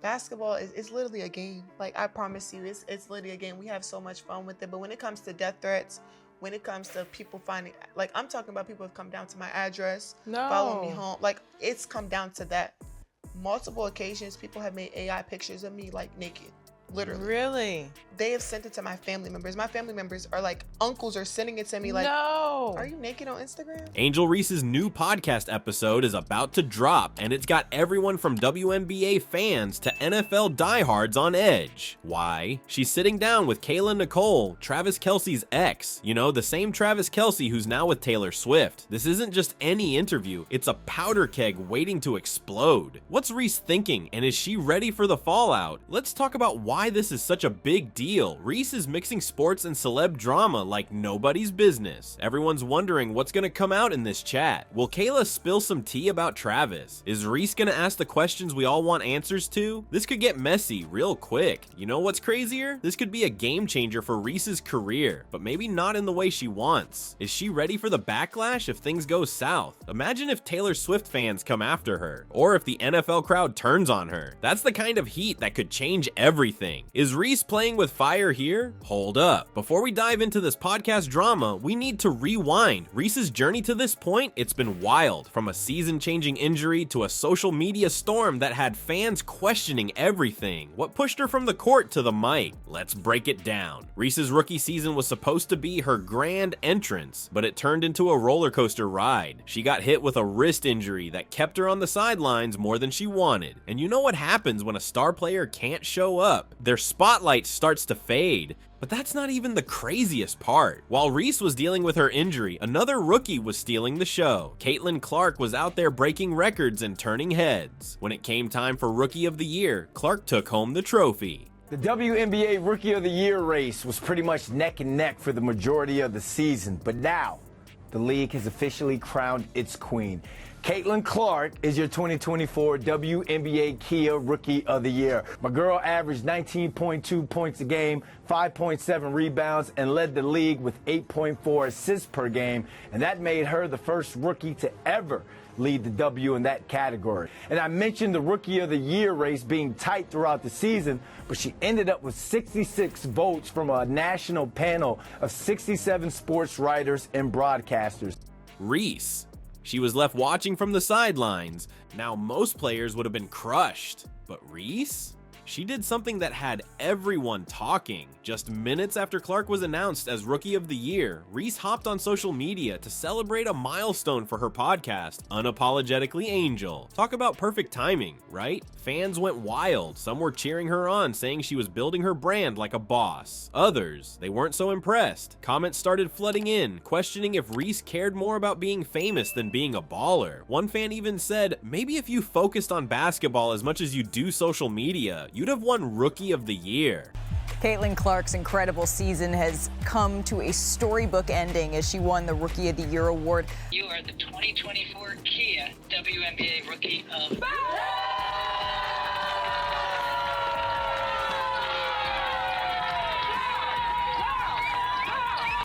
basketball is literally a game. Like, I promise you, it's literally a game. We have so much fun with it. But when it comes to death threats, when it comes to people finding, like, I'm talking about people have come down to my address, follow me home. Like, it's come down to that. Multiple occasions, people have made AI pictures of me, like, naked. Literally. Really? They have sent it to my family members. My family members are like, uncles are sending it to me like, no. Are you naked on Instagram? Angel Reese's new podcast episode is about to drop, and it's got everyone from WNBA fans to NFL diehards on edge. Why? She's sitting down with Kayla Nicole, Travis Kelce's ex. You know, the same Travis Kelce who's now with Taylor Swift. This isn't just any interview, it's a powder keg waiting to explode. What's Reese thinking, and is she ready for the fallout? Let's talk about why this is such a big deal. Reese is mixing sports and celeb drama like nobody's business. Everyone's wondering what's gonna come out in this chat. Will Kayla spill some tea about Travis? Is Reese gonna ask the questions we all want answers to? This could get messy real quick. You know what's crazier? This could be a game changer for Reese's career, but maybe not in the way she wants. Is she ready for the backlash if things go south? Imagine if Taylor Swift fans come after her, or if the NFL crowd turns on her. That's the kind of heat that could change everything. Is Reese playing with fire here? Hold up. Before we dive into this podcast drama, we need to rewind. Reese's journey to this point, it's been wild. From a season-changing injury to a social media storm that had fans questioning everything. What pushed her from the court to the mic? Let's break it down. Reese's rookie season was supposed to be her grand entrance, but it turned into a roller coaster ride. She got hit with a wrist injury that kept her on the sidelines more than she wanted. And you know what happens when a star player can't show up? Their spotlight starts to fade. But that's not even the craziest part. While Reese was dealing with her injury, another rookie was stealing the show. Caitlin Clark was out there breaking records and turning heads. When it came time for Rookie of the Year, Clark took home the trophy. The WNBA Rookie of the Year race was pretty much neck and neck for the majority of the season, but now the league has officially crowned its queen. Caitlin Clark is your 2024 WNBA Kia Rookie of the Year. My girl averaged 19.2 points a game, 5.7 rebounds, and led the league with 8.4 assists per game, and that made her the first rookie to ever lead the W in that category. And I mentioned the Rookie of the Year race being tight throughout the season, but she ended up with 66 votes from a national panel of 67 sports writers and broadcasters. Reese. She was left watching from the sidelines. Now most players would have been crushed, but Reese? She did something that had everyone talking. Just minutes after Clark was announced as Rookie of the Year, Reese hopped on social media to celebrate a milestone for her podcast, Unapologetically Angel. Talk about perfect timing, right? Fans went wild. Some were cheering her on, saying she was building her brand like a boss. Others, they weren't so impressed. Comments started flooding in, questioning if Reese cared more about being famous than being a baller. One fan even said, maybe if you focused on basketball as much as you do social media, you'd have won Rookie of the Year. Caitlin Clark's incredible season has come to a storybook ending as she won the Rookie of the Year award. You are the 2024 Kia WNBA Rookie of the Year.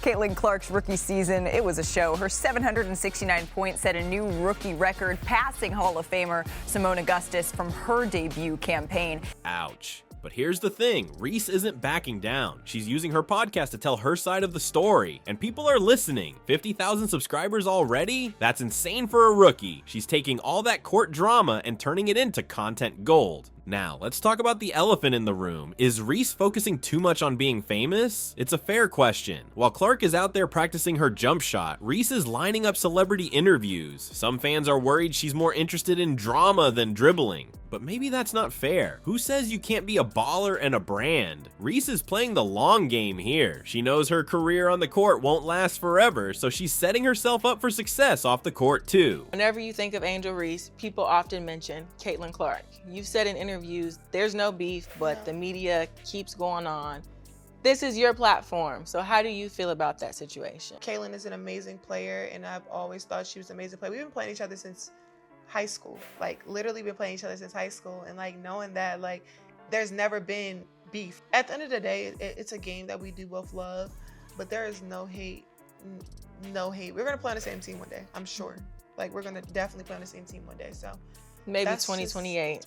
Caitlin Clark's rookie season, it was a show. Her 769 points set a new rookie record, passing Hall of Famer Simone Augustus from her debut campaign. Ouch. But here's the thing, Reese isn't backing down. She's using her podcast to tell her side of the story, and people are listening. 50,000 subscribers already? That's insane for a rookie. She's taking all that court drama and turning it into content gold. Now, let's talk about the elephant in the room. Is Reese focusing too much on being famous? It's a fair question. While Clark is out there practicing her jump shot, Reese is lining up celebrity interviews. Some fans are worried she's more interested in drama than dribbling. But maybe that's not fair. Who says you can't be a baller and a brand? Reese is playing the long game here. She knows her career on the court won't last forever, so she's setting herself up for success off the court too. Whenever you think of Angel Reese, people often mention Caitlin Clark. You've said in interviews, there's no beef, but the media keeps going on. This is your platform, so how do you feel about that situation? Caitlin is an amazing player, and I've always thought she was an amazing player. We've been playing each other since high school, like literally been playing each other since high school, and like knowing that like there's never been beef. At the end of the day, it's a game that we do both love, but there is no hate, no hate. We're gonna play on the same team one day, I'm sure. Like we're gonna definitely play on the same team one day, so Maybe 2028.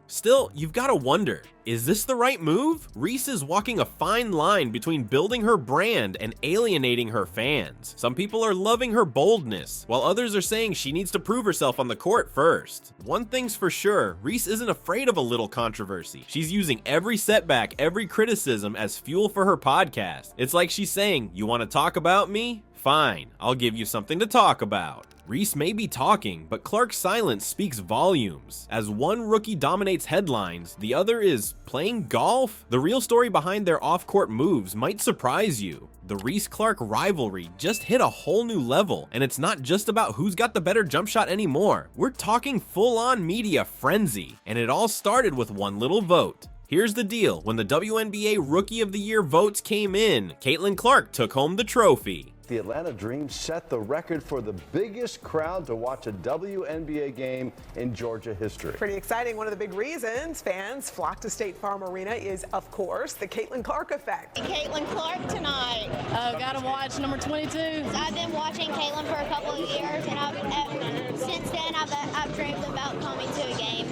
Still, you've got to wonder, is this the right move? Reese is walking a fine line between building her brand and alienating her fans. Some people are loving her boldness, while others are saying she needs to prove herself on the court first. One thing's for sure, Reese isn't afraid of a little controversy. She's using every setback, every criticism as fuel for her podcast. It's like she's saying, you want to talk about me? Fine, I'll give you something to talk about. Reese may be talking, but Clark's silence speaks volumes. As one rookie dominates headlines, the other is playing golf? The real story behind their off-court moves might surprise you. The Reese-Clark rivalry just hit a whole new level, and it's not just about who's got the better jump shot anymore. We're talking full-on media frenzy, and it all started with one little vote. Here's the deal, when the WNBA Rookie of the Year votes came in, Caitlin Clark took home the trophy. The Atlanta Dream set the record for the biggest crowd to watch a WNBA game in Georgia history. Pretty exciting. One of the big reasons fans flock to State Farm Arena is, of course, the Caitlin Clark effect. Caitlin Clark tonight. Oh, gotta watch number 22. I've been watching Caitlin for a couple of years, and since then I've dreamed about coming to a game.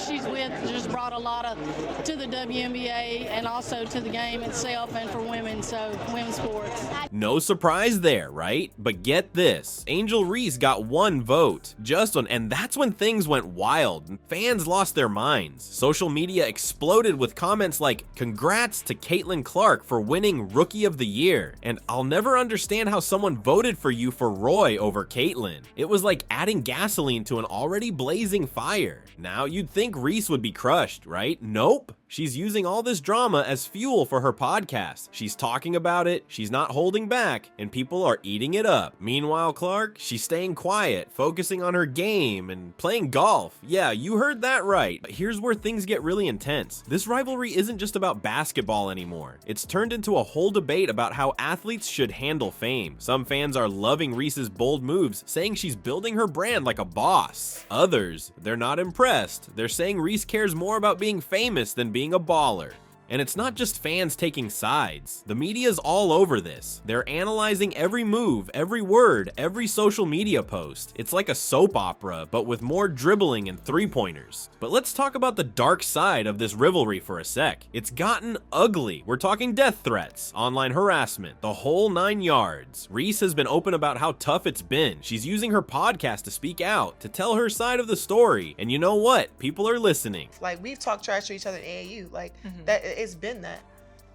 She's with just brought a lot to the WNBA and also to the game itself and for women, so women's sports. No surprise there, right? But get this, Angel Reese got one vote, just one, and that's when things went wild. Fans lost their minds. Social media exploded with comments like, "Congrats to Caitlin Clark for winning Rookie of the Year," and "I'll never understand how someone voted for you for Roy over Caitlin." It was like adding gasoline to an already blazing fire. Now you'd think Reese would be crushed, right? Nope. She's using all this drama as fuel for her podcast. She's talking about it, she's not holding back, and people are eating it up. Meanwhile, Clark, she's staying quiet, focusing on her game and playing golf. Yeah, you heard that right. But here's where things get really intense. This rivalry isn't just about basketball anymore. It's turned into a whole debate about how athletes should handle fame. Some fans are loving Reese's bold moves, saying she's building her brand like a boss. Others, they're not impressed. They're saying Reese cares more about being famous than being a baller. And it's not just fans taking sides. The media's all over this. They're analyzing every move, every word, every social media post. It's like a soap opera, but with more dribbling and three-pointers. But let's talk about the dark side of this rivalry for a sec. It's gotten ugly. We're talking death threats, online harassment, the whole 9 yards. Reese has been open about how tough it's been. She's using her podcast to speak out, to tell her side of the story. And you know what? People are listening. Like, we've talked trash to each other in AAU. Like, that it's been that.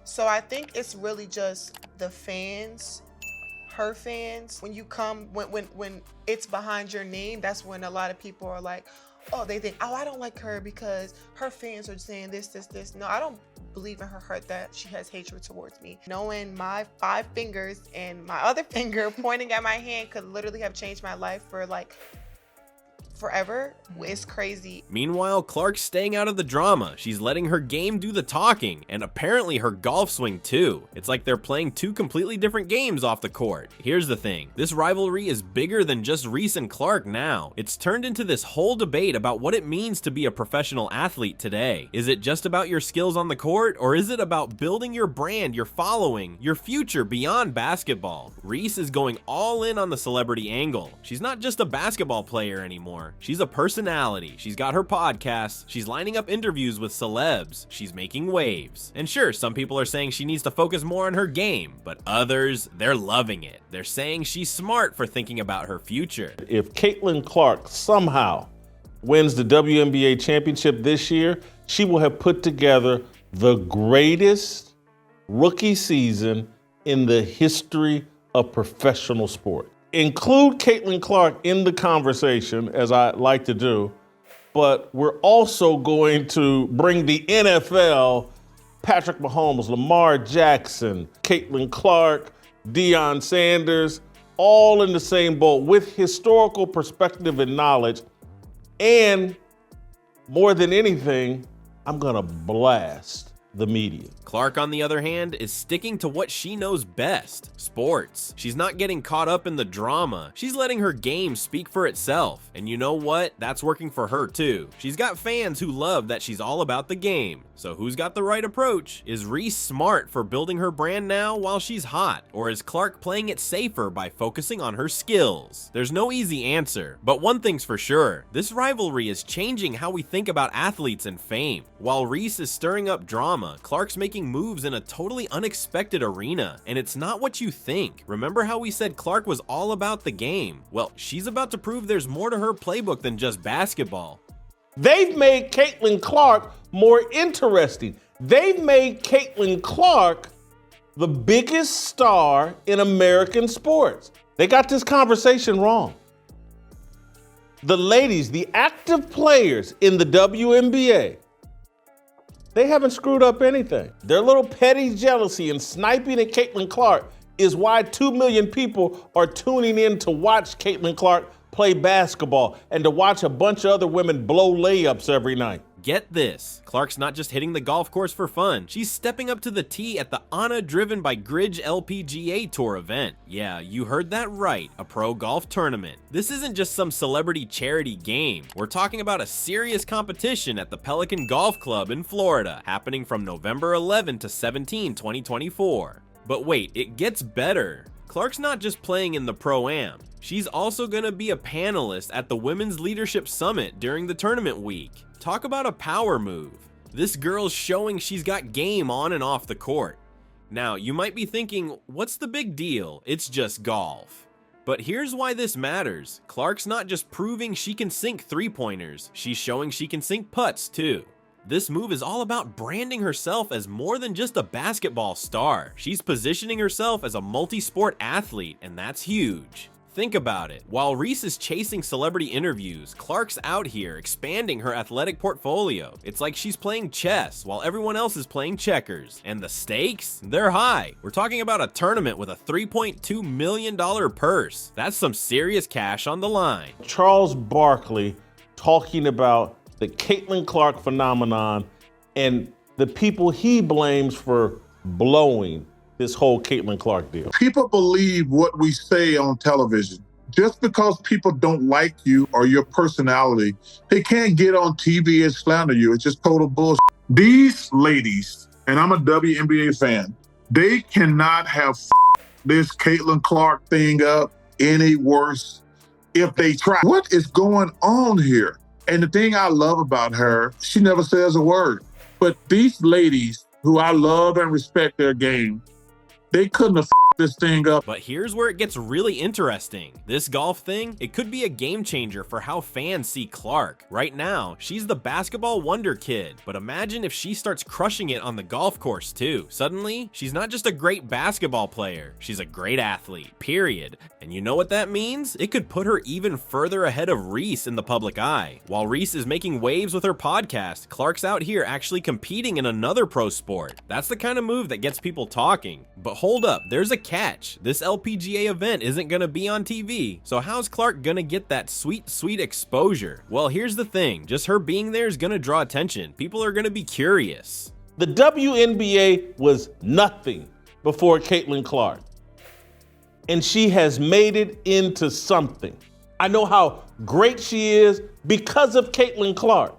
So I think it's really just the fans, her fans. When you come, when it's behind your name, that's when a lot of people are like, oh, they think, oh, I don't like her because her fans are saying this. No, I don't believe in her heart that she has hatred towards me. Knowing my 5 fingers and my other finger pointing at my hand could literally have changed my life for like forever. It's crazy. Meanwhile, Clark's staying out of the drama. She's letting her game do the talking, and apparently her golf swing too. It's like they're playing 2 completely different games off the court. Here's the thing, this rivalry is bigger than just Reese and Clark now. It's turned into this whole debate about what it means to be a professional athlete today. Is it just about your skills on the court, or is it about building your brand, your following, your future beyond basketball? Reese is going all in on the celebrity angle. She's not just a basketball player anymore. She's a personality. She's got her podcast. She's lining up interviews with celebs. She's making waves. And sure, some people are saying she needs to focus more on her game, but others, they're loving it. They're saying she's smart for thinking about her future. If Caitlin Clark somehow wins the WNBA championship this year, she will have put together the greatest rookie season in the history of professional sport. Include Caitlin Clark in the conversation, as I like to do, but we're also going to bring the NFL, Patrick Mahomes, Lamar Jackson, Caitlin Clark, Deion Sanders, all in the same boat with historical perspective and knowledge. And more than anything, I'm gonna blast the media. Clark, on the other hand, is sticking to what she knows best, sports. She's not getting caught up in the drama. She's letting her game speak for itself. And you know what? That's working for her too. She's got fans who love that she's all about the game. So who's got the right approach? Is Reese smart for building her brand now while she's hot? Or is Clark playing it safer by focusing on her skills? There's no easy answer, but one thing's for sure. This rivalry is changing how we think about athletes and fame. While Reese is stirring up drama, Clark's making moves in a totally unexpected arena, and it's not what you think. Remember how we said Clark was all about the game? Well, she's about to prove there's more to her playbook than just basketball. They've made Caitlin Clark more interesting. They've made Caitlin Clark the biggest star in American sports. They got this conversation wrong. The ladies, the active players in the WNBA, they haven't screwed up anything. Their little petty jealousy and sniping at Caitlin Clark is why 2 million people are tuning in to watch Caitlin Clark play basketball and to watch a bunch of other women blow layups every night. Get this, Clark's not just hitting the golf course for fun, she's stepping up to the tee at the Anna driven by Gridge LPGA Tour event. Yeah, you heard that right, a pro golf tournament. This isn't just some celebrity charity game. We're talking about a serious competition at the Pelican Golf Club in Florida, happening from November 11 to 17, 2024. But wait, it gets better. Clark's not just playing in the Pro-Am. She's also gonna be a panelist at the Women's Leadership Summit during the tournament week. Talk about a power move. This girl's showing she's got game on and off the court. Now, you might be thinking, what's the big deal? It's just golf. But here's why this matters. Clark's not just proving she can sink three-pointers, she's showing she can sink putts too. This move is all about branding herself as more than just a basketball star. She's positioning herself as a multi-sport athlete, and that's huge. Think about it. While Reese is chasing celebrity interviews, Clark's out here expanding her athletic portfolio. It's like she's playing chess while everyone else is playing checkers. And the stakes? They're high. We're talking about a tournament with a $3.2 million purse. That's some serious cash on the line. Charles Barkley talking about the Caitlin Clark phenomenon and the people he blames for blowing this whole Caitlin Clark deal. People believe what we say on television. Just because people don't like you or your personality, they can't get on TV and slander you. It's just total bullshit. These ladies, and I'm a WNBA fan, they cannot have this Caitlin Clark thing up any worse if they try. What is going on here? And the thing I love about her, she never says a word. But these ladies, who I love and respect their game, they couldn't have this thing up. But here's where it gets really interesting. This golf thing, it could be a game changer for how fans see Clark. Right now, she's the basketball wonder kid, but imagine if she starts crushing it on the golf course too. Suddenly, she's not just a great basketball player, she's a great athlete, period. And you know what that means? It could put her even further ahead of Reese in the public eye. While Reese is making waves with her podcast, Clark's out here actually competing in another pro sport. That's the kind of move that gets people talking. But hold up, there's a catch. This LPGA event isn't gonna be on TV, so how's Clark gonna get that sweet exposure? Well, here's the thing, just her being there is gonna draw attention. People are gonna be curious. The WNBA was nothing before Caitlin Clark, and she has made it into something. I know how great she is because of Caitlin Clark.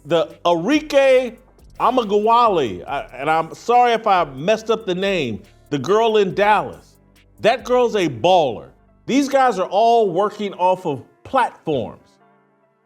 The Arike Amagawali, and I'm sorry if I messed up the name, the girl in Dallas. That girl's a baller. These guys are all working off of platforms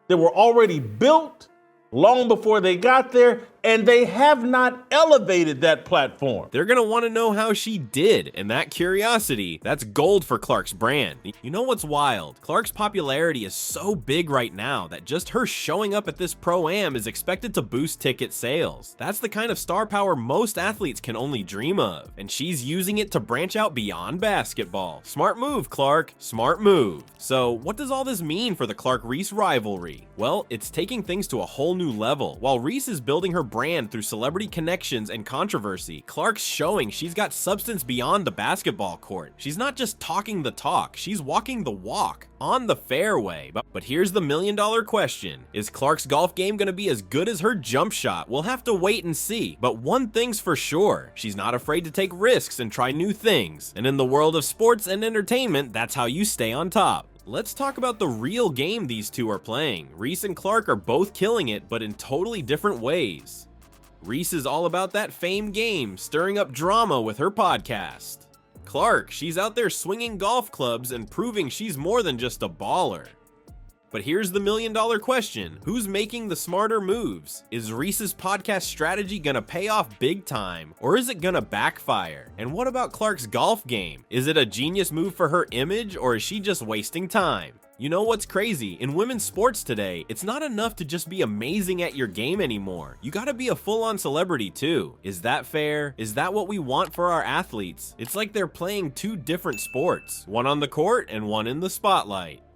that were already built long before they got there, and they have not elevated that platform. They're gonna wanna know how she did, and that curiosity, that's gold for Clark's brand. You know what's wild? Clark's popularity is so big right now that just her showing up at this Pro-Am is expected to boost ticket sales. That's the kind of star power most athletes can only dream of, and she's using it to branch out beyond basketball. Smart move, Clark, smart move. So what does all this mean for the Clark-Reese rivalry? Well, it's taking things to a whole new level. While Reese is building her brand through celebrity connections and controversy, Clark's showing she's got substance beyond the basketball court. She's not just talking the talk, she's walking the walk on the fairway. But here's the million-dollar question. Is Clark's golf game gonna be as good as her jump shot? We'll have to wait and see. But one thing's for sure, she's not afraid to take risks and try new things. And in the world of sports and entertainment, that's how you stay on top. Let's talk about the real game these two are playing. Reese and Clark are both killing it, but in totally different ways. Reese is all about that fame game, stirring up drama with her podcast. Clark, she's out there swinging golf clubs and proving she's more than just a baller. But here's the million-dollar question. Who's making the smarter moves? Is Reese's podcast strategy gonna pay off big time, or is it gonna backfire? And what about Clark's golf game? Is it a genius move for her image, or is she just wasting time? You know what's crazy? In women's sports today, it's not enough to just be amazing at your game anymore. You gotta be a full-on celebrity too. Is that fair? Is that what we want for our athletes? It's like they're playing two different sports, one on the court and one in the spotlight.